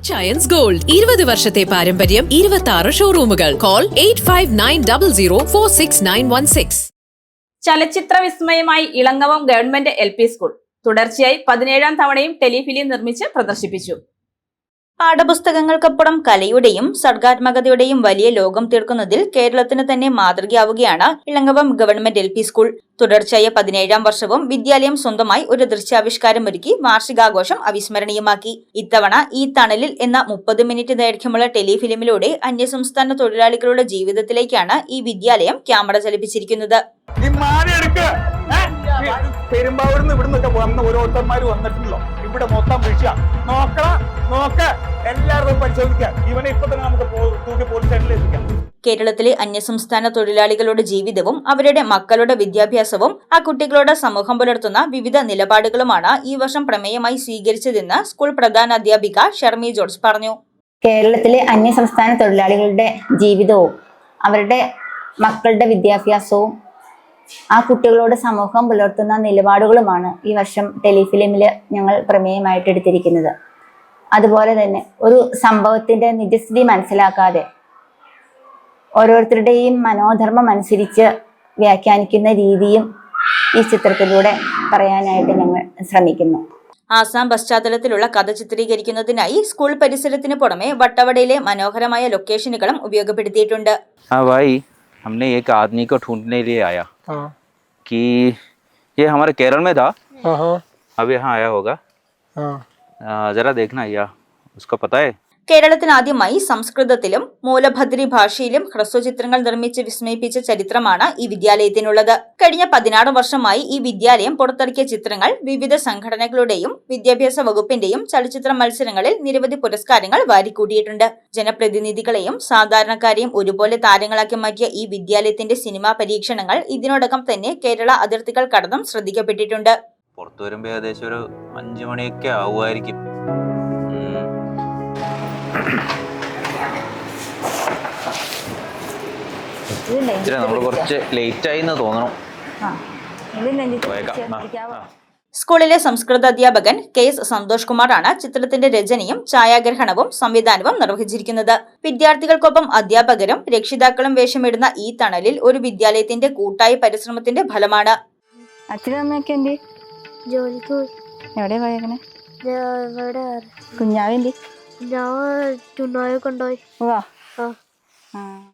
Giants Gold 20 വർഷത്തെ പാരമ്പര്യം 26 ഷോറൂമുകൾ. Call 8590046916. ചലച്ചിത്ര വിസ്മയമായി ഇളങ്ങവം ഗവൺമെന്റ് LP സ്കൂൾ തുടർച്ചയായി 17ാം തവണയും ടെലിഫിലിം നിർമ്മിച്ച് പ്രദർശിപ്പിച്ചു. പാഠപുസ്തകങ്ങൾക്കപ്പുറം കലയുടെയും സർഗാത്മകതയുടെയും വലിയ ലോകം തീർക്കുന്നതിൽ കേരളത്തിന് തന്നെ മാതൃകയാവുകയാണ് ഇളങ്ങവം ഗവൺമെന്റ് LP സ്കൂൾ. തുടർച്ചയായ 17ാം വർഷവും വിദ്യാലയം സ്വന്തമായി ഒരു ദൃശ്യാവിഷ്കാരം ഒരുക്കി വാർഷികാഘോഷം അവിസ്മരണീയമാക്കി. ഇത്തവണ ഈ തണലിൽ എന്ന 30 മിനിറ്റ് ദൈർഘ്യമുള്ള ടെലിഫിലിമിലൂടെ അന്യസംസ്ഥാന തൊഴിലാളികളുടെ ജീവിതത്തിലേക്കാണ് ഈ വിദ്യാലയം ക്യാമറ ചലിപ്പിച്ചിരിക്കുന്നത്. പെരുമ്പാവൂരിന്ന് ഇവിടുന്നൊക്കെ വന്ന ഓരോരുത്തന്മാര് വന്നിട്ടുണ്ടല്ലോ. ഇവിടെ മൊത്തം വിഷയ എല്ലാവരും പരിശോധിക്കാം. ഇവനെ ഇപ്പൊ തന്നെ നമുക്ക് തൂക്കി പോലീസ് സ്റ്റേഷനിൽ എത്തിക്കാം. കേരളത്തിലെ അന്യസംസ്ഥാന തൊഴിലാളികളുടെ ജീവിതവും അവരുടെ മക്കളുടെ വിദ്യാഭ്യാസവും ആ കുട്ടികളോട് സമൂഹം പുലർത്തുന്ന വിവിധ നിലപാടുകളുമാണ് ഈ വർഷം പ്രമേയമായി സ്വീകരിച്ചതെന്ന് സ്കൂൾ പ്രധാനാധ്യാപിക ഷർമി ജോർജ് പറഞ്ഞു. കേരളത്തിലെ അന്യസംസ്ഥാന തൊഴിലാളികളുടെ ജീവിതവും അവരുടെ മക്കളുടെ വിദ്യാഭ്യാസവും ആ കുട്ടികളോട് സമൂഹം പുലർത്തുന്ന നിലപാടുകളുമാണ് ഈ വർഷം ടെലിഫിലിമിൽ ഞങ്ങൾ പ്രമേയമായിട്ട് എടുത്തിരിക്കുന്നത്. അതുപോലെ തന്നെ ഒരു സംഭവത്തിന്റെ നിജസ്ഥിതി മനസ്സിലാക്കാതെ ഓരോരുത്തരുടെയും മനോധർമ്മം അനുസരിച്ച് വ്യാഖ്യാനിക്കുന്ന രീതിയും ഈ ചിത്രത്തിലൂടെ പറയാനായിട്ട് ഞങ്ങൾ ശ്രമിക്കുന്നു. ആസാം പശ്ചാത്തലത്തിലുള്ള കഥ ചിത്രീകരിക്കുന്നതിനായി സ്കൂൾ പരിസരത്തിന് പുറമെ വട്ടവടയിലെ മനോഹരമായ ലൊക്കേഷനുകളും ഉപയോഗപ്പെടുത്തിയിട്ടുണ്ട്. हमने एक आदमी को ढूंढने लिए आया कि ये हमारे केरल में था, अब यहाँ आया होगा. जरा देखना या उसको पता है. കേരളത്തിന് ആദ്യമായി സംസ്കൃതത്തിലും മൂലഭദ്രി ഭാഷയിലും ഹ്രസ്വചിത്രങ്ങൾ നിർമ്മിച്ച് വിസ്മയിപ്പിച്ച ചരിത്രമാണ് ഈ വിദ്യാലയത്തിനുള്ളത്. കഴിഞ്ഞ 16 വർഷമായി ഈ വിദ്യാലയം പുറത്തിറക്കിയ ചിത്രങ്ങൾ വിവിധ സംഘടനകളുടെയും വിദ്യാഭ്യാസ വകുപ്പിന്റെയും ചലച്ചിത്ര മത്സരങ്ങളിൽ നിരവധി പുരസ്കാരങ്ങൾ വാരിക്കൂട്ടിയിട്ടുണ്ട്. ജനപ്രതിനിധികളെയും സാധാരണക്കാരെയും ഒരുപോലെ താരങ്ങളാക്കി മാറ്റിയ ഈ വിദ്യാലയത്തിന്റെ സിനിമാ പരീക്ഷണങ്ങൾ ഇതിനോടകം തന്നെ കേരള അതിർത്തികൾ കടന്നും ശ്രദ്ധിക്കപ്പെട്ടിട്ടുണ്ട്. പുറത്തു വരുമ്പോ ഏകദേശം ഒരു 5 മണിയൊക്കെ ആവുമായിരിക്കും. നമ്മൾ കുറച്ച് ലേറ്റ് ആയി എന്ന് തോന്നണം. സ്കൂളിലെ സംസ്കൃത അധ്യാപകൻ KS സന്തോഷ് കുമാറാണ് ചിത്രത്തിന്റെ രചനയും ഛായാഗ്രഹണവും സംവിധാനവും നിർവഹിച്ചിരിക്കുന്നത്. വിദ്യാർത്ഥികൾക്കൊപ്പം അധ്യാപകരും രക്ഷിതാക്കളും വേഷമിടുന്ന ഈ തണലിൽ ഒരു വിദ്യാലയത്തിന്റെ കൂട്ടായ പരിശ്രമത്തിന്റെ ഫലമാണ്. അച്ഛനമ്മയൊക്കെ എന്തി എവിടെ പോയേക്കണേ? കുഞ്ഞാവെന്തി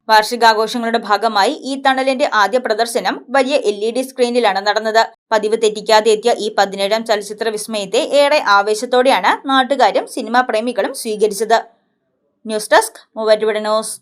വാർഷികാഘോഷങ്ങളുടെ ഭാഗമായി ഈ തണലിന്റെ ആദ്യ പ്രദർശനം വലിയ LED സ്ക്രീനിലാണ് നടന്നത്. പതിവ് തെറ്റിക്കാതെ എത്തിയ ഈ 17ാം ചലച്ചിത്ര വിസ്മയത്തെ ഏറെ ആവേശത്തോടെയാണ് നാട്ടുകാരും സിനിമാ പ്രേമികളും സ്വീകരിച്ചത്. News desk Muvattupuzha news.